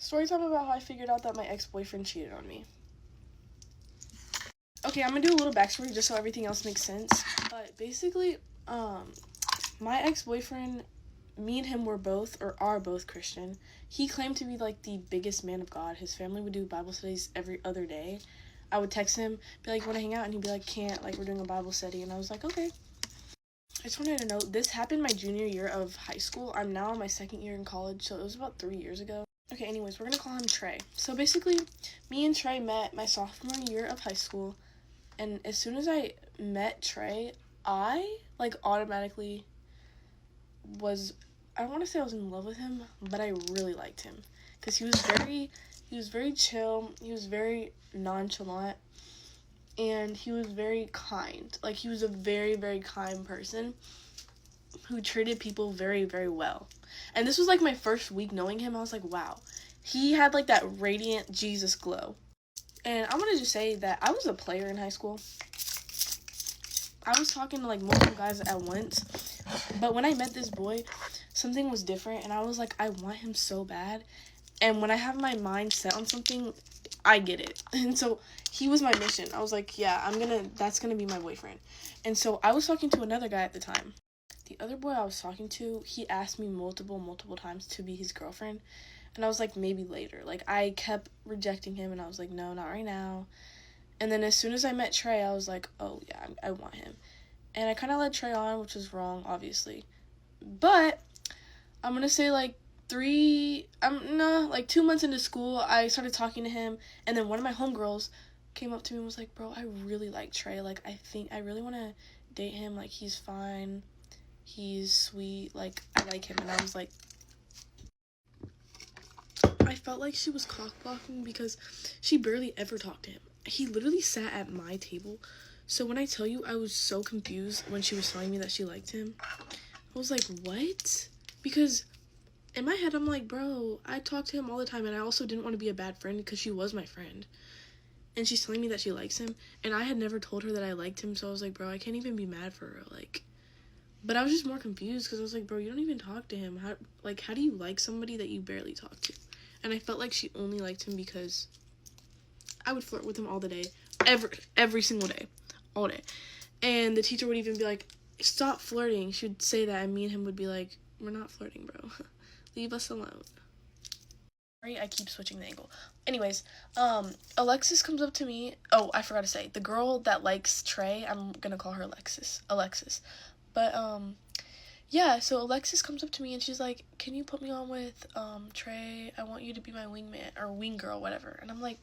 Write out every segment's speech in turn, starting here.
Story time about how I figured out that my ex-boyfriend cheated on me. Okay, I'm gonna do a little backstory just so everything else makes sense. But basically, my ex-boyfriend, me and him were both, or are both Christian. He claimed to be, like, the biggest man of God. His family would do Bible studies every other day. I would text him, be like, wanna hang out? And he'd be like, can't, like, we're doing a Bible study. And I was like, okay. I just wanted to note, this happened my junior year of high school. I'm now in my second year in college, so it was about 3 years ago. Okay, anyways, we're gonna call him Trey. So basically, me and Trey met my sophomore year of high school. And as soon as I met Trey, I, like, automatically was, I don't want to say I was in love with him, but I really liked him. Because he was very chill, he was very nonchalant, and he was very kind. Like, he was a very, very kind person who treated people very, very well. And this was, like, my first week knowing him. I was like, wow. He had, like, that radiant Jesus glow. And I'm gonna just say that I was a player in high school. I was talking to, like, multiple guys at once. But when I met this boy, something was different. And I was like, I want him so bad. And when I have my mind set on something, I get it. And so he was my mission. I was like, yeah, that's gonna be my boyfriend. And so I was talking to another guy at the time. The other boy I was talking to, he asked me multiple times to be his girlfriend. And I was like, maybe later. Like, I kept rejecting him, and I was like, no, not right now. And then as soon as I met Trey, I was like, oh, yeah, I want him. And I kind of led Trey on, which was wrong, obviously. But I'm going to say, like, 2 months into school, I started talking to him. And then one of my homegirls came up to me and was like, bro, I really like Trey. Like, I really want to date him. Like, he's fine. He's sweet. Like, I like him. And I was like, I felt like she was cock-blocking because she barely ever talked to him. He literally sat at my table. So when I tell you I was so confused when she was telling me that she liked him, I was like, what? Because in my head, I'm like, bro, I talk to him all the time, and I also didn't want to be a bad friend because she was my friend. And she's telling me that she likes him, and I had never told her that I liked him, so I was like, bro, I can't even be mad for her, like. But I was just more confused because I was like, bro, you don't even talk to him. How do you like somebody that you barely talk to? And I felt like she only liked him because I would flirt with him all the day. Every single day. All day. And the teacher would even be like, stop flirting. She would say that, and me and him would be like, we're not flirting, bro. Leave us alone. Sorry, I keep switching the angle. Anyways, Alexis comes up to me. Oh, I forgot to say. The girl that likes Trey, I'm gonna call her Alexis. But, yeah, so Alexis comes up to me and she's like, can you put me on with, Trey? I want you to be my wingman, or wing girl, whatever. And I'm like,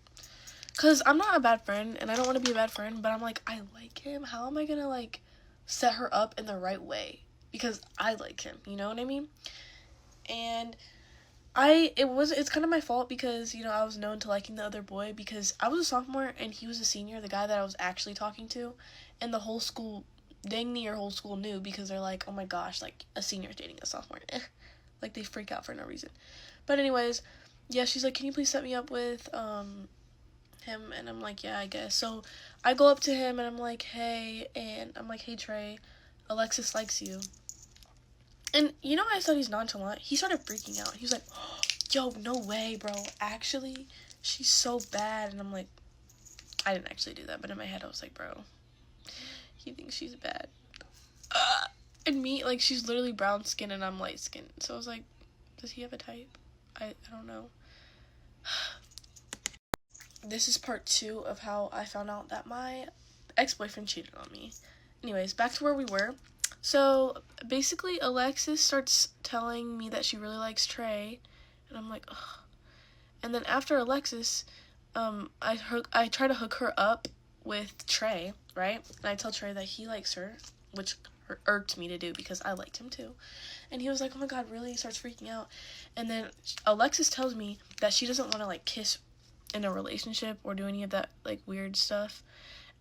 because I'm not a bad friend, and I don't want to be a bad friend, but I'm like, I like him. How am I going to, like, set her up in the right way? Because I like him, you know what I mean? And it's kind of my fault because, you know, I was known to liking the other boy because I was a sophomore and he was a senior, the guy that I was actually talking to, and the whole school, dang near whole school knew because they're like, oh my gosh, like, a senior's dating a sophomore. Like, they freak out for no reason. But anyways, yeah, she's like, can you please set me up with, him? And I'm like, yeah, I guess. So I go up to him and I'm like, hey, Trey, Alexis likes you. And you know, I said he's nonchalant. He started freaking out. He was like, yo, no way, bro. Actually, she's so bad. And I'm like, I didn't actually do that, but in my head I was like, bro, he thinks she's bad. And me, like, she's literally brown skin and I'm light skin. So I was like, does he have a type? I don't know. This is part 2 of how I found out that my ex-boyfriend cheated on me. Anyways, back to where we were. So basically, Alexis starts telling me that she really likes Trey, and I'm like, ugh. And then after Alexis, I try to hook her up with Trey, right? And I tell Trey that he likes her, which irked me to do because I liked him too. And he was like, oh my god, really? He starts freaking out. And then Alexis tells me that she doesn't want to, like, kiss in a relationship or do any of that, like, weird stuff.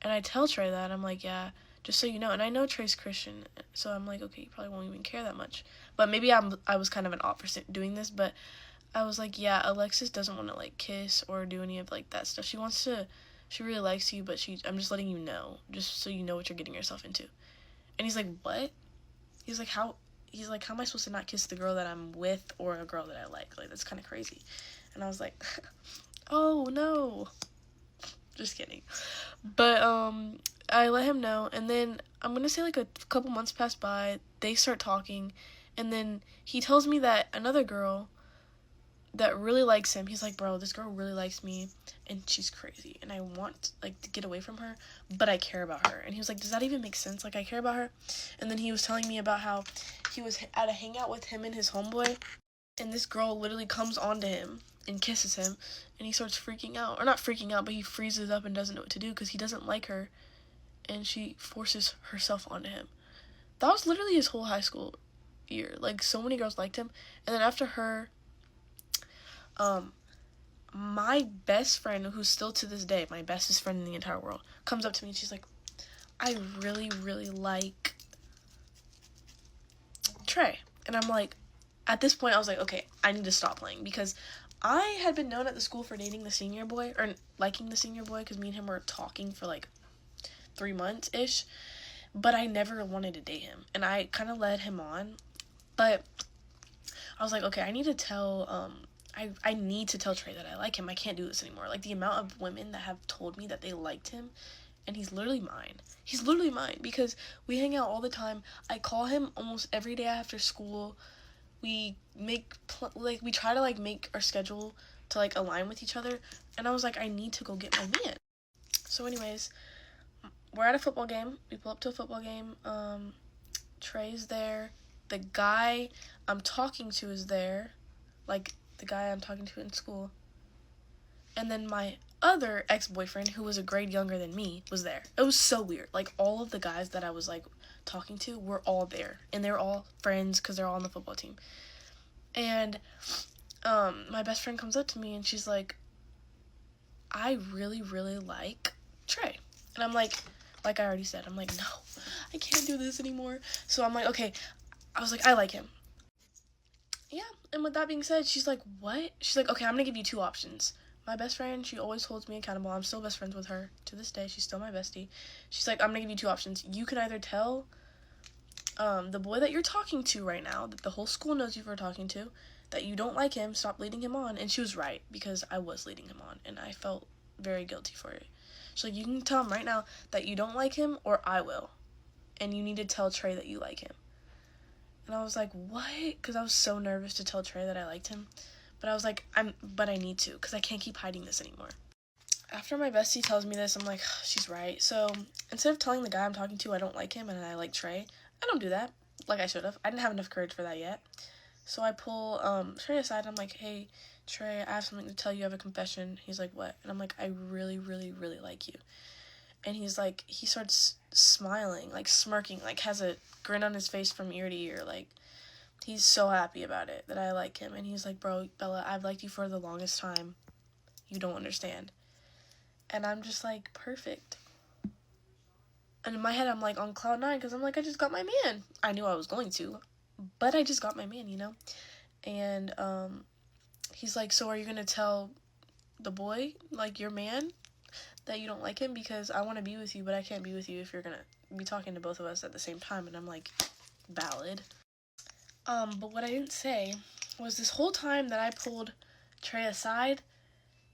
And I tell Trey that. I'm like, yeah, just so you know. And I know Trey's Christian, so I'm like, okay, you probably won't even care that much. But maybe I was kind of an opposite doing this, but I was like, yeah, Alexis doesn't want to, like, kiss or do any of, like, that stuff. She really likes you, but I'm just letting you know, just so you know what you're getting yourself into. And he's like, what? He's like, how? he's like, how am I supposed to not kiss the girl that I'm with or a girl that I like? Like, that's kind of crazy. And I was like, oh, no. Just kidding. But, I let him know, and then I'm gonna say, like, a couple months passed by, they start talking, and then he tells me that another girl that really likes him, he's like, bro, this girl really likes me, and she's crazy, and I want, like, to get away from her, but I care about her. And he was like, does that even make sense? Like, I care about her? And then he was telling me about how he was at a hangout with him and his homeboy, and this girl literally comes onto him and kisses him, and he starts freaking out. Or not freaking out, but he freezes up and doesn't know what to do because he doesn't like her, and she forces herself onto him. That was literally his whole high school year. Like, so many girls liked him. And then after her, my best friend, who's still to this day my bestest friend in the entire world, comes up to me and she's like, I really, really like Trey. And I'm like, at this point, I was like, okay, I need to stop playing, because I had been known at the school for dating the senior boy, or liking the senior boy, because me and him were talking for, like, 3 months-ish, but I never wanted to date him, and I kind of led him on, but I was like, okay, I need to tell, I need to tell Trey that I like him. I can't do this anymore. Like, the amount of women that have told me that they liked him, and he's literally mine. He's literally mine, because we hang out all the time. I call him almost every day after school. We we try to, like, make our schedule to, like, align with each other, and I was like, I need to go get my man. So anyways, we're at a football game. We pull up to a football game. Trey's there. The guy I'm talking to is there. Like, the guy I'm talking to in school. And then my other ex-boyfriend, who was a grade younger than me, was there. It was so weird. Like, all of the guys that I was, like, talking to were all there. And they were all friends because they're all on the football team. And my best friend comes up to me and she's like, I really, really like Trey. And I'm like I already said, I'm like, no, I can't do this anymore. So I'm like, okay. I was like, I like him. Yeah, and with that being said, she's like, what? She's like, okay, I'm gonna give you 2 options. My best friend, she always holds me accountable. I'm still best friends with her to this day. She's still my bestie. She's like, I'm gonna give you 2 options. You can either tell the boy that you're talking to right now, that the whole school knows you were talking to, that you don't like him, stop leading him on. And she was right, because I was leading him on, and I felt very guilty for it. She's like, you can tell him right now that you don't like him, or I will. And you need to tell Trey that you like him. And I was like, what? Because I was so nervous to tell Trey that I liked him. But I was like, but I need to, because I can't keep hiding this anymore. After my bestie tells me this, I'm like, she's right. So instead of telling the guy I'm talking to I don't like him and I like Trey, I don't do that like I should have. I didn't have enough courage for that yet. So I pull Trey aside. I'm like, hey, Trey, I have something to tell you. I have a confession. He's like, what? And I'm like, I really, really, really like you. And he's like, he starts smiling, like smirking, like has a grin on his face from ear to ear. Like, he's so happy about it, that I like him. And he's like, bro, Bella, I've liked you for the longest time. You don't understand. And I'm just like, perfect. And in my head, I'm like on cloud 9, because I'm like, I just got my man. I knew I was going to, but I just got my man, you know? And he's like, so are you going to tell the boy, like your man, that you don't like him? Because I want to be with you, but I can't be with you if you're going to be talking to both of us at the same time. And I'm like, valid. But what I didn't say was, this whole time that I pulled Trey aside,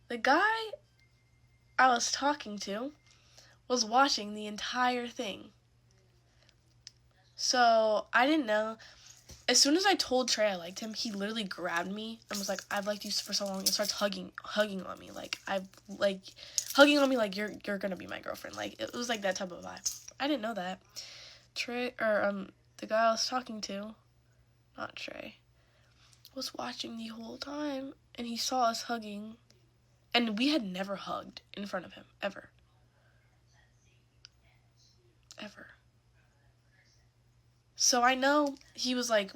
the guy I was talking to was watching the entire thing. So I didn't know. As soon as I told Trey I liked him, he literally grabbed me and was like, I've liked you for so long, and starts hugging on me. Hugging on me like you're gonna be my girlfriend. Like, it was like that type of vibe. I didn't know that. Trey, or the guy I was talking to, not Trey, was watching the whole time, and he saw us hugging, and we had never hugged in front of him, ever. So I know he was like,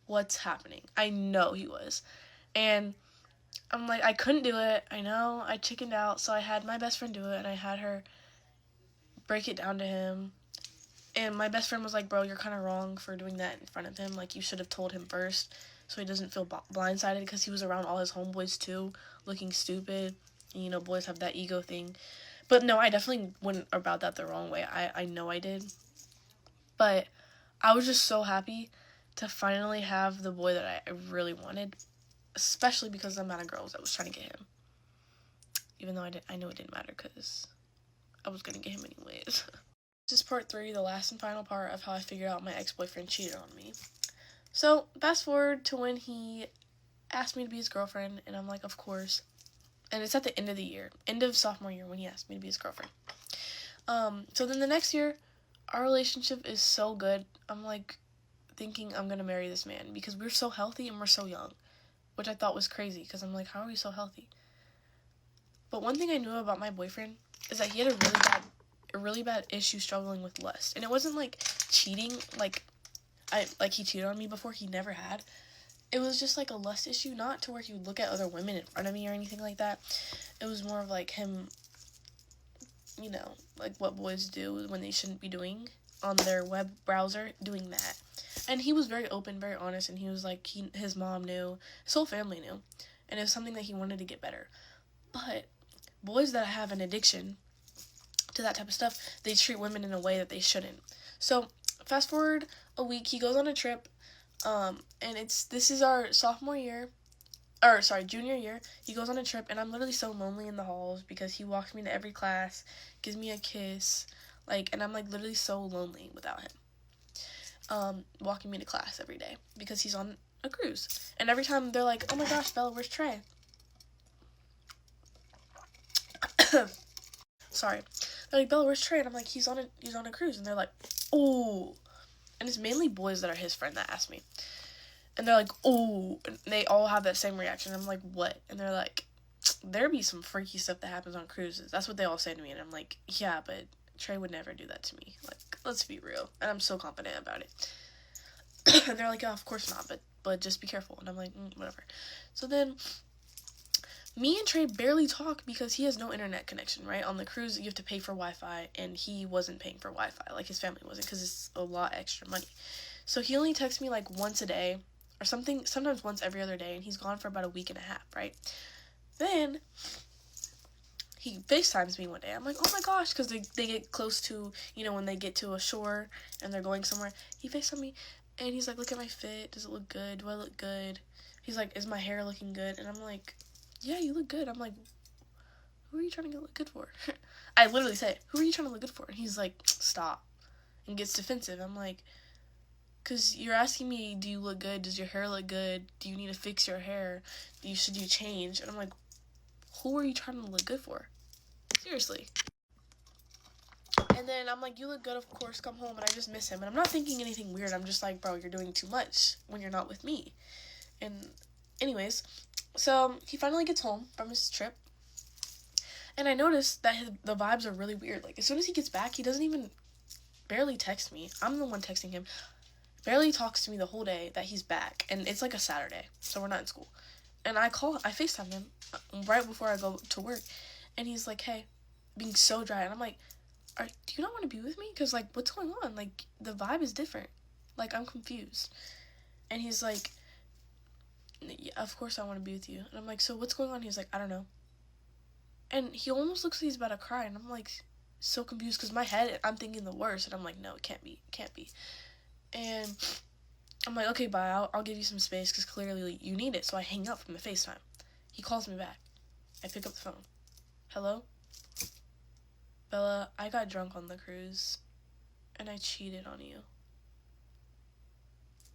what's happening? I know he was. And I'm like, I couldn't do it. I know. I chickened out. So I had my best friend do it, and I had her break it down to him. And my best friend was like, bro, you're kind of wrong for doing that in front of him. Like, you should have told him first so he doesn't feel blindsided, because he was around all his homeboys too, looking stupid. And, you know, boys have that ego thing. But no, I definitely went about that the wrong way. I know I did. But I was just so happy to finally have the boy that I really wanted, especially because of the amount of girls that was trying to get him. Even though I knew it didn't matter because I was going to get him anyways. This is part 3, the last and final part of how I figured out my ex-boyfriend cheated on me. So, fast forward to when he asked me to be his girlfriend, and I'm like, of course. And it's at the end of the year, end of sophomore year, when he asked me to be his girlfriend. So then the next year, our relationship is so good. I'm like thinking I'm gonna marry this man because we're so healthy and we're so young, which I thought was crazy because I'm like, how are we so healthy? But one thing I knew about my boyfriend is that he had a really bad issue struggling with lust, and it wasn't like cheating, like he cheated on me before. He never had. It was just like a lust issue, not to where he would look at other women in front of me or anything like that. It was more of like him, you know, like what boys do when they shouldn't be doing on their web browser, doing that. And he was very open, very honest, and he was like, his mom knew, his whole family knew, and it was something that he wanted to get better. But boys that have an addiction to that type of stuff, they treat women in a way that they shouldn't. So, fast forward a week, he goes on a trip, and this is our junior year. He goes on a trip, and I'm literally so lonely in the halls because he walks me to every class, gives me a kiss, and I'm literally so lonely without him, walking me to class every day because he's on a cruise. And every time they're like, oh my gosh, Bella, where's Trey? Sorry. They're like, Bella, where's Trey? And I'm like, he's on a cruise. And they're like, oh. And it's mainly boys that are his friend that ask me. And they're like, oh. And they all have that same reaction. I'm like, what? And they're like, there be some freaky stuff that happens on cruises. That's what they all say to me. And I'm like, yeah, but Trey would never do that to me. Let's be real. And I'm so confident about it. And they're like, oh, of course not. But just be careful. And I'm like, whatever. So then me and Trey barely talk because he has no internet connection, right? On the cruise, you have to pay for Wi-Fi, and he wasn't paying for Wi-Fi, his family wasn't, because it's a lot extra money. So he only texts me, once a day, or something, sometimes once every other day, and he's gone for about a week and a half, right? Then he FaceTimes me one day. I'm like, oh my gosh, because they get close to, when they get to a shore, and they're going somewhere. He FaceTimes me, and he's like, look at my fit, does it look good, do I look good? He's like, is my hair looking good? And I'm like, yeah, you look good. I'm like, who are you trying to look good for? I literally say, who are you trying to look good for? And he's like, stop. And gets defensive. I'm like, because you're asking me, do you look good? Does your hair look good? Do you need to fix your hair? Should you change? And I'm like, who are you trying to look good for? Seriously. And then I'm like, you look good, of course, come home. And I just miss him. And I'm not thinking anything weird. I'm just like, bro, you're doing too much when you're not with me. And anyways, so he finally gets home from his trip, and I noticed that the vibes are really weird. As soon as he gets back, he doesn't even barely text me. I'm the one texting him. Barely talks to me the whole day that he's back, and it's a Saturday, so we're not in school. And I FaceTime him right before I go to work, and he's like, hey, being so dry, and I'm like, do you not want to be with me? Because, what's going on? The vibe is different. I'm confused. And he's like, yeah, of course I want to be with you. And I'm like, so what's going on? He's like, I don't know. And he almost looks like he's about to cry. And I'm so confused because my head, I'm thinking the worst. And I'm like, no, it can't be. And I'm like, okay, bye. I'll give you some space because clearly you need it. So I hang up from the FaceTime. He calls me back. I pick up the phone. Hello? Bella, I got drunk on the cruise. And I cheated on you.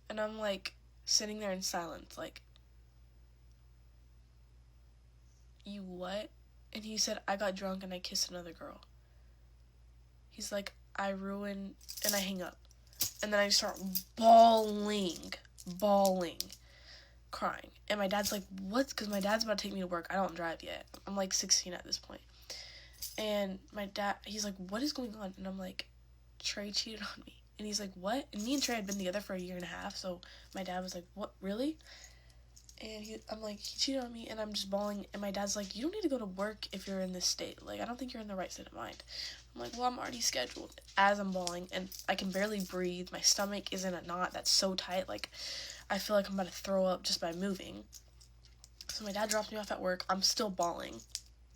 And I'm sitting there in silence, you what? And he said, I got drunk and I kissed another girl. He's like, I ruined, and I hang up. And then I start bawling, crying. And my dad's like, what? Because my dad's about to take me to work. I don't drive yet. I'm 16 at this point. And my dad, he's like, what is going on? And I'm like, Trey cheated on me. And he's like, what? And me and Trey had been together for a year and a half. So my dad was like, what, really? And I'm like, he cheated on me, and I'm just bawling. And my dad's like, you don't need to go to work if you're in this state. I don't think you're in the right state of mind. I'm like, well, I'm already scheduled. As I'm bawling, and I can barely breathe. My stomach is in a knot that's so tight. I feel like I'm about to throw up just by moving. So my dad drops me off at work. I'm still bawling.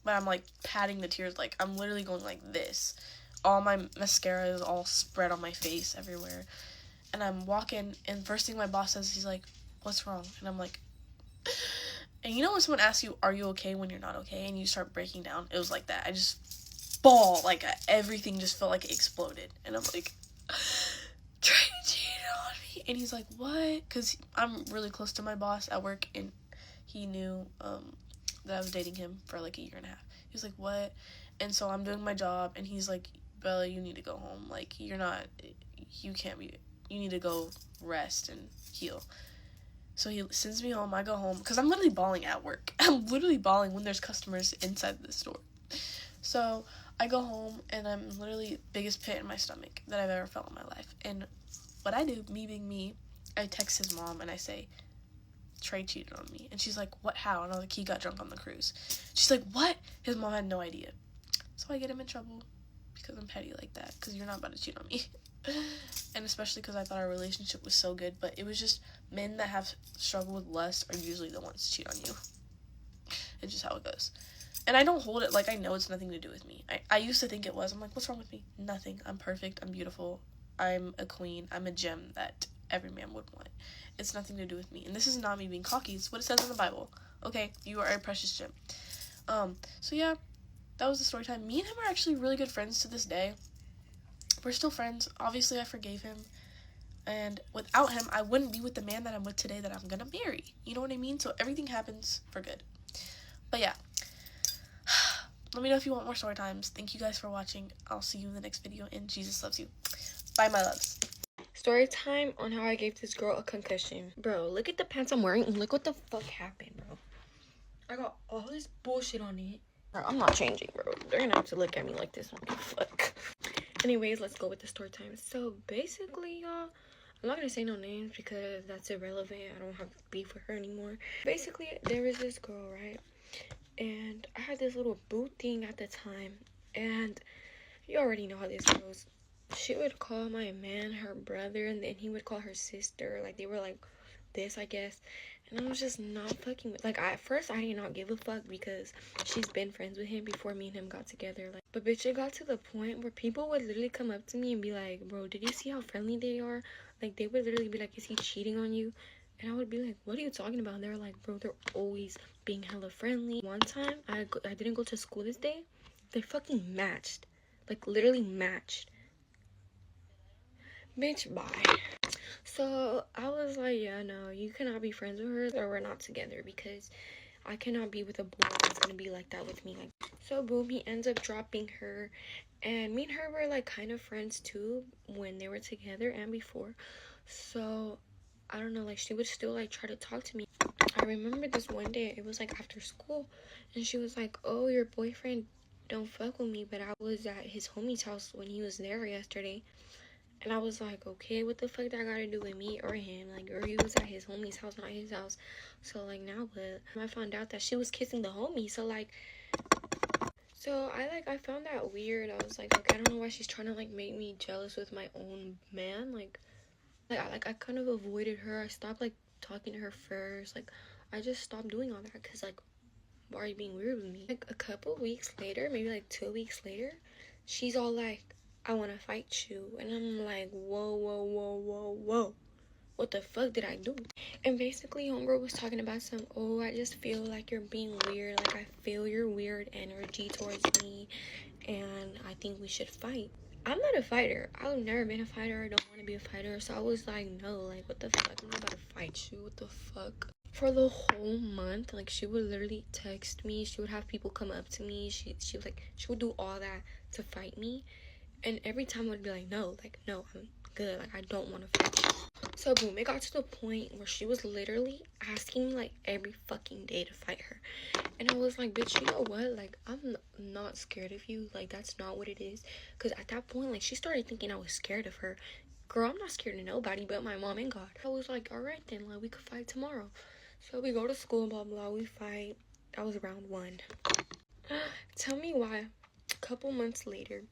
But I'm, patting the tears. I'm literally going like this. All my mascara is all spread on my face everywhere. and I'm walking, and first thing my boss says, he's like, what's wrong? And I'm like, and you know when someone asks you, are you okay, when you're not okay, and you start breaking down? It was like that. I just bawled, like everything just felt like it exploded, and I'm like, Trey cheated on me. And he's like, what? Because I'm really close to my boss at work, and he knew that I was dating him for like a year and a half. He was like, what? And so I'm doing my job, and he's like, Bella, you need to go home. Like, you need to go rest and heal. So he sends me home. I go home because I'm literally bawling at work. I'm literally bawling when there's customers inside the store. So I go home, and I'm literally biggest pit in my stomach that I've ever felt in my life. And what I do, me being me, I text his mom and I say, Trey cheated on me. And she's like, what, how? And I was like, he got drunk on the cruise. She's like, what? His mom had no idea. So I get him in trouble because I'm petty like that, because you're not about to cheat on me. And especially because I thought our relationship was so good, but it was just men that have struggled with lust are usually the ones to cheat on you. It's just how it goes. And I don't hold it like I know it's nothing to do with me. I used to think it was. I'm like, what's wrong with me? Nothing. I'm perfect. I'm beautiful. I'm a queen. I'm a gem that every man would want. It's nothing to do with me. And this is not me being cocky. It's what it says in the Bible. Okay? You are a precious gem. So yeah, that was the story time. Me and him are actually really good friends to this day. We're still friends. Obviously, I forgave him. And without him, I wouldn't be with the man that I'm with today that I'm gonna marry. You know what I mean? So everything happens for good. But yeah. Let me know if you want more story times. Thank you guys for watching. I'll see you in the next video, and Jesus loves you. Bye, my loves. Story time on how I gave this girl a concussion. Bro, look at the pants I'm wearing and look what the fuck happened, bro. I got all this bullshit on it. Bro, I'm not changing, bro. They're gonna have to look at me like this. Fuck. Anyways, let's go with the story time. So basically, y'all, I'm not gonna say no names because that's irrelevant. I don't have beef with her anymore. Basically, there was this girl, right? And I had this little boo thing at the time, and you already know how this goes. She would call my man her brother, and then he would call her sister. Like, they were like this, I guess. And I was just not fucking with, like, at first I did not give a fuck because she's been friends with him before me and him got together. Like, but bitch, it got to the point where people would literally come up to me and be like, bro, did you see how friendly they are? Like, they would literally be like, is he cheating on you? And I would be like, what are you talking about? And they were like, bro, they're always being hella friendly. One time, I didn't go to school this day. They fucking matched. Like, literally matched. Bitch, bye. So, I was like, yeah, no, you cannot be friends with her or we're not together because I cannot be with a boy that's gonna be like that with me. Like, so boom, he ends up dropping her. And me and her were, like, kind of friends, too, when they were together and before. So, I don't know, like, she would still, like, try to talk to me. I remember this one day, it was, like, after school, and she was like, oh, your boyfriend don't fuck with me, but I was at his homie's house when he was there yesterday. And I was like, okay, what the fuck that gotta do with me or him? Like, or he was at his homie's house, not his house. So, like, now what? I found out that she was kissing the homie, so, like... So, I found that weird. I was like, okay, I don't know why she's trying to, like, make me jealous with my own man. I kind of avoided her. I stopped, like, talking to her first. Like, I just stopped doing all that because, like, why are you being weird with me? Like, a couple weeks later, maybe, like, 2 weeks later, she's all like, I want to fight you. And I'm like, whoa, whoa, whoa, whoa, whoa. What the fuck did I do? And basically, homegirl was talking about some, oh, I just feel like you're being weird. Like, I feel your weird energy towards me. And I think we should fight. I'm not a fighter. I've never been a fighter. I don't want to be a fighter. So I was like, no, like, what the fuck? I'm not about to fight you. What the fuck? For the whole month, like, she would literally text me. She would have people come up to me. She would do all that to fight me. And every time I would be like, no, I'm good. Like, I don't want to fight you. So, boom, it got to the point where she was literally asking me, like, every fucking day to fight her. And I was like, bitch, you know what? Like, I'm not scared of you. Like, that's not what it is. Because at that point, like, she started thinking I was scared of her. Girl, I'm not scared of nobody but my mom and God. I was like, all right, then, like, we could fight tomorrow. So, we go to school, blah, blah, we fight. That was round 1. Tell me why, a couple months later,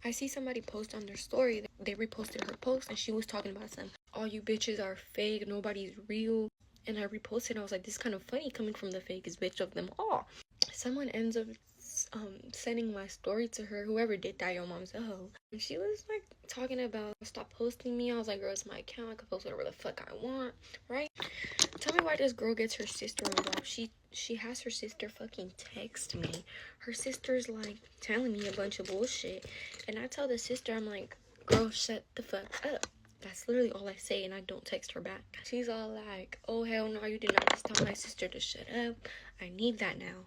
I see somebody post on their story. They reposted her post, and she was talking about some, all you bitches are fake, nobody's real. And I reposted, and I was like, this is kind of funny coming from the fakest bitch of them all. Someone ends up sending my story to her. Whoever did that, your mom's a hoe. And she was like talking about stop posting me. I was like, girl, it's my account. I can post whatever the fuck I want, right? Tell me why this girl gets her sister involved. She has her sister fucking text me. Her sister's like telling me a bunch of bullshit. And I tell the sister, I'm like, girl, shut the fuck up. That's literally all I say, and I don't text her back. She's all like, oh, hell no, you did not just tell my sister to shut up. I need that now.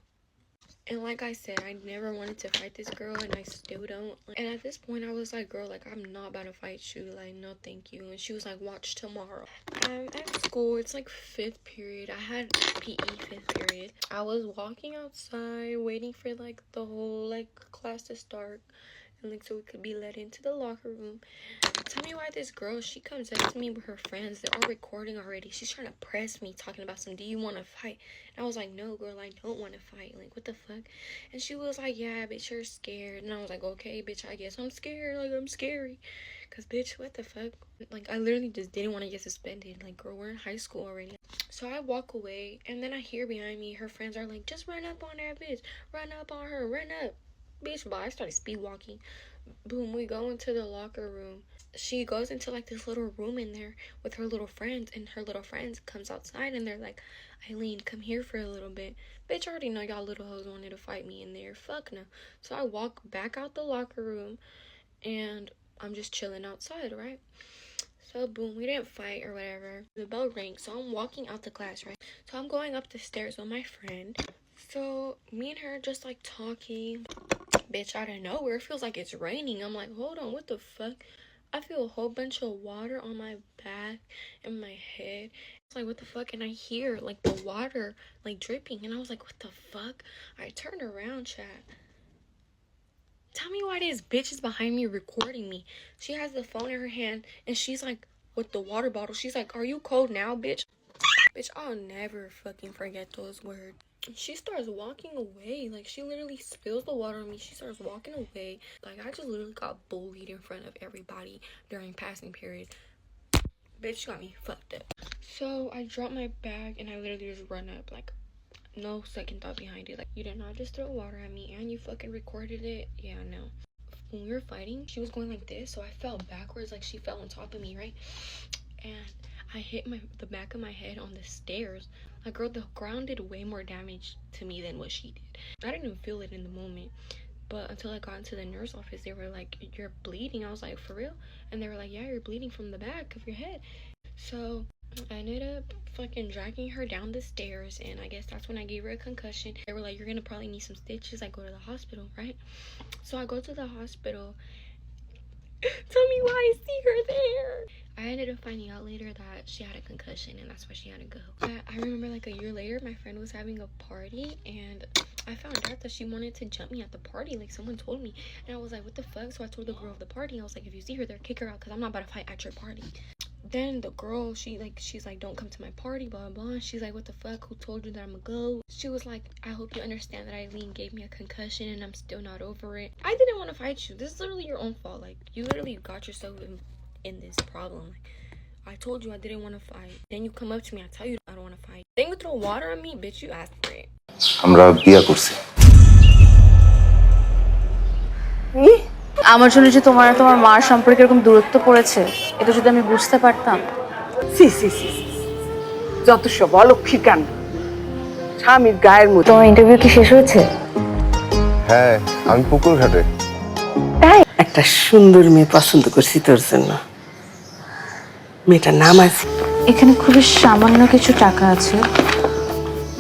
And like I said, I never wanted to fight this girl, and I still don't. And at this point, I was like, girl, like, I'm not about to fight you. Like, no, thank you. And she was like, watch tomorrow. I'm at school. It's like 5th period. I had PE 5th period. I was walking outside, waiting for, like, the whole, like, class to start. And, like, so we could be let into the locker room. Tell me why this girl, she comes up to me with her friends. They're all recording already. She's trying to press me, talking about some, do you want to fight? And I was like, no, girl, I don't want to fight. Like, what the fuck? And she was like, yeah, bitch, you're scared. And I was like, okay, bitch, I guess I'm scared. Like, I'm scary. Because, bitch, what the fuck? Like, I literally just didn't want to get suspended. Like, girl, we're in high school already. So I walk away, and then I hear behind me, her friends are like, just run up on that bitch. Run up on her. Run up. Bitch, but I started speed walking. Boom, we go into the locker room. She goes into like this little room in there with her little friends, and her little friends comes outside and they're like, Eileen, come here for a little bit. Bitch, I already know y'all little hoes wanted to fight me in there. Fuck no. So I walk back out the locker room and I'm just chilling outside, right? So boom, we didn't fight or whatever. The bell rings, so I'm walking out the class, right? So I'm going up the stairs with my friend. So me and her just like talking. Bitch, out of nowhere, it feels like it's raining. I'm like, hold on, what the fuck? I feel a whole bunch of water on my back and my head. It's like, what the fuck? And I hear like the water like dripping, and I was like, what the fuck? I turned around, chat. Tell me why this bitch is behind me recording me. She has the phone in her hand, and she's like, with the water bottle, she's like, are you cold now, bitch? Bitch, I'll never fucking forget those words. She starts walking away. Like, she literally spills the water on me. She starts walking away. Like, I just literally got bullied in front of everybody during passing period. Bitch got me fucked up. So I drop my bag and I literally just run up. Like, no second thought behind it. Like, you did not just throw water at me and you fucking recorded it. Yeah, no. When we were fighting, she was going like this, so I fell backwards. Like, she fell on top of me, right? And I hit the back of my head on the stairs. Like, girl, the ground did way more damage to me than what she did. I didn't even feel it in the moment. But until I got into the nurse office, they were like, you're bleeding. I was like, for real? And they were like, yeah, you're bleeding from the back of your head. So I ended up fucking dragging her down the stairs, and I guess that's when I gave her a concussion. They were like, you're gonna probably need some stitches. I go to the hospital, right? So I go to the hospital. Tell me why I see her there. I ended up finding out later that she had a concussion, and that's why she had to go. I remember like a year later, my friend was having a party, and I found out that she wanted to jump me at the party. Like, someone told me, and I was like, what the fuck? So I told the girl of the party, I was like, if you see her there, kick her out, because I'm not about to fight at your party. Then the girl, she's like, don't come to my party, blah, blah, blah. She's like, what the fuck? Who told you that I'm gonna go? She was like, I hope you understand that Eileen gave me a concussion and I'm still not over it. I didn't want to fight you. This is literally your own fault. Like, you literally got yourself in this problem. Like, I told you I didn't want to fight. Then you come up to me, I tell you I don't want to fight. Then you throw water on me, bitch, you asked for it. আমরা বিয়ে করছি। আমার জন্য যে তোমার মার সম্পর্কে এরকম দূরত্ব পড়েছে, এটা যদি আমি বুঝতে পারতাম। সি সি সি যত সব অলক্ষীর কাণ্ড, স্বামীর গায়ের মধ্যে। তোমার ইন্টারভিউ কি শেষ হয়েছে? হ্যাঁ, আমি পুকুর ঘাটে। তাই? একটা সুন্দর মেয়ে পছন্দ করছি তোর জন্য। মেয়েটার নাম আছে। এখানে খুবই সামান্য কিছু টাকা আছে,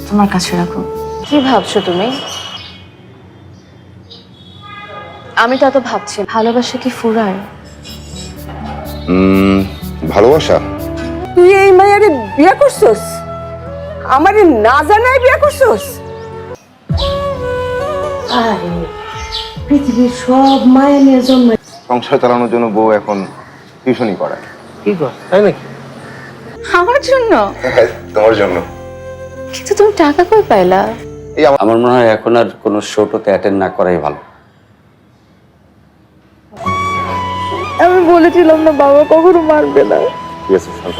তোমার কাছে রাখো। কি ভাবছো তুমি? আমি তো এত ভাবছি, ভালোবাসা কি ফুরায়? ভালোবাসা? তুই এই মায়ের বিয়ে করছস? আমারে না জানাই বিয়ে করছস? আরে পৃথিবীর সব মায়ের নিয়ে জন্ম। সংসার চালানোর জন্য বউ এখন টিউশনি করায়। কি কর, তাই নাকি? আমার জন্য? তোমার জন্য। কিন্তু তুমি টাকা কই পাইলা? আমার মনে হয় এখন আর কোনো শোতে অ্যাটেন্ড না করাই ভালো। আমি বলেছিলাম না বাবা কখনো মারবে না। ঠিক আছে, শান্ত।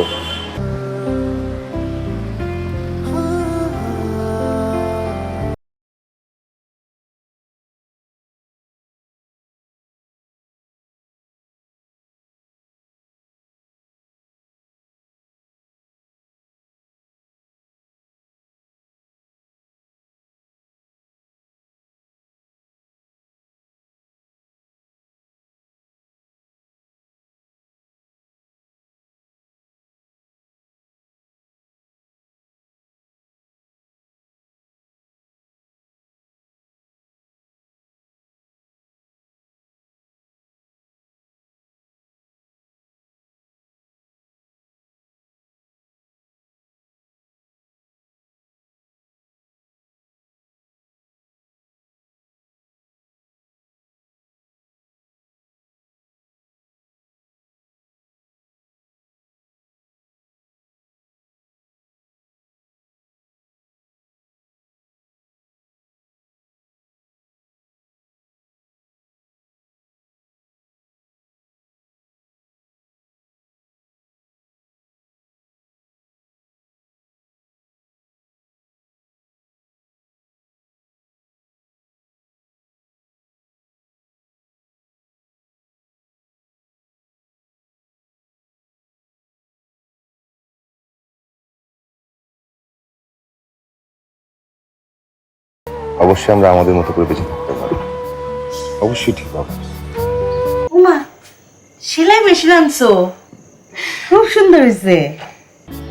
অবশ্যই আমরা আমাদের মতো করে বেঁচে থাকতে পারি, অবশ্যই ঠিক হবে। উমা, সেলাই মেশিন আনছো, খুব সুন্দর হয়েছে।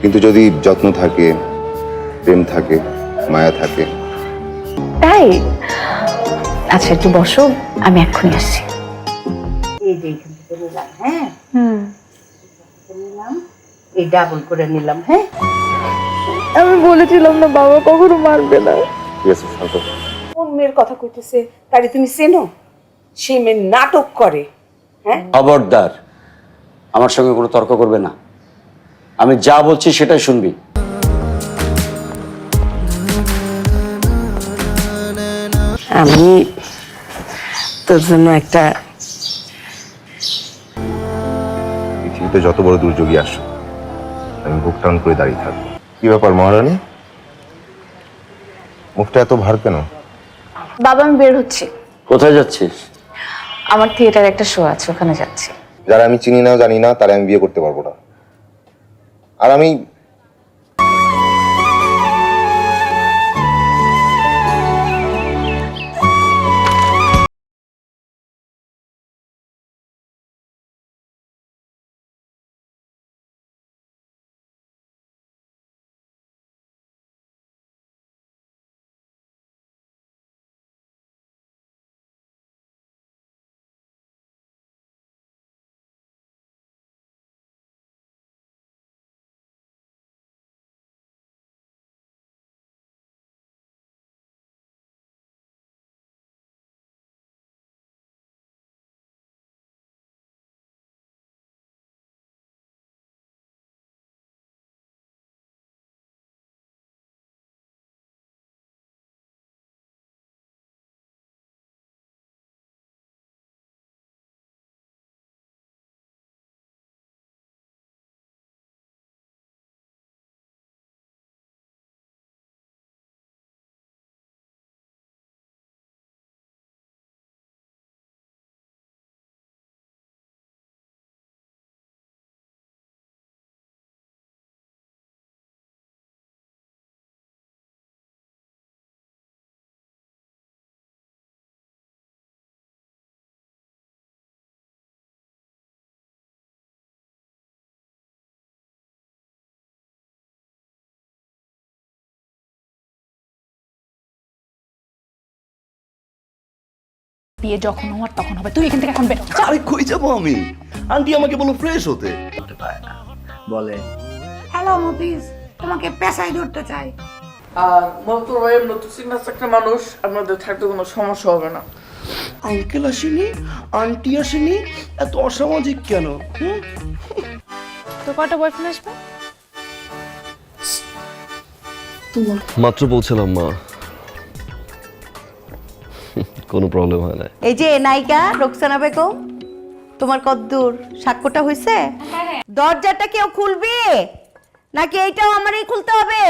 কিন্তু যদি যত্ন থাকে, প্রেম থাকে, মায়া থাকে। তাই? আচ্ছা একটু বসো, আমি এক্ষুনি আসছি। এই যে এখান থেকে নিলাম, হ্যাঁ নিলাম, এই ডাবল করে নিলাম। হ্যাঁ, আমি বলেছিলাম না বাবা কখনো মারবে না। ঠিক আছে, শান্ত হও। কোন মেয়ের কথা কইতেছে তারে তুমি চেনো? সে মেয়ে নাটক করে। হ্যাঁ, খবরদার, আমার সঙ্গে কোনো তর্ক করবে না। আমি যা বলছি সেটাই শুনবি। আমি তোর জন্য একটা পৃথিবীতে যত বড় দুর্যোগই আসুক, আমি বুক টান করে দাঁড়িয়ে থাকবো। কি ব্যাপার মহারানী, মুখটা এত ভার কেন? বাবা আমি বের হচ্ছি, কোথায় যাচ্ছিস? আমার থিয়েটারে একটা শো আছে, ওখানে যাচ্ছি। যারা আমি চিনি না জানি না তারা আমি বিয়ে করতে পারবো না। আর আমি বিয়ে যখন হওয়ার তখন হবে, তুই এখান থেকে এখন বেরো। আরে কই যাবো আমি? আন্টি আমাকে বলো ফ্রেশ হতে। বলে হ্যালো মফিজ, তোমাকে পেশায় ধরতে চাই। আর মতো ভাই এমনি সিগনাস একটা মানুষ, আপনাদের থাকতে কোনো সমস্যা হবে না। আঙ্কেল আসেনি, আন্টি আসেনি, এত অসামাজিক কেন? তো কটা বয়ফ্রেন্ড আসবে? মাত্র পৌঁছালাম মা, কোনো প্রবলেম হয় না। এই যে নায়িকা রোকসানা বেগম, তোমার কদ্দূর সাক্ষ্যটা হয়েছে? দরজাটা কেউ খুলবে নাকি এইটাও আমারই খুলতে হবে?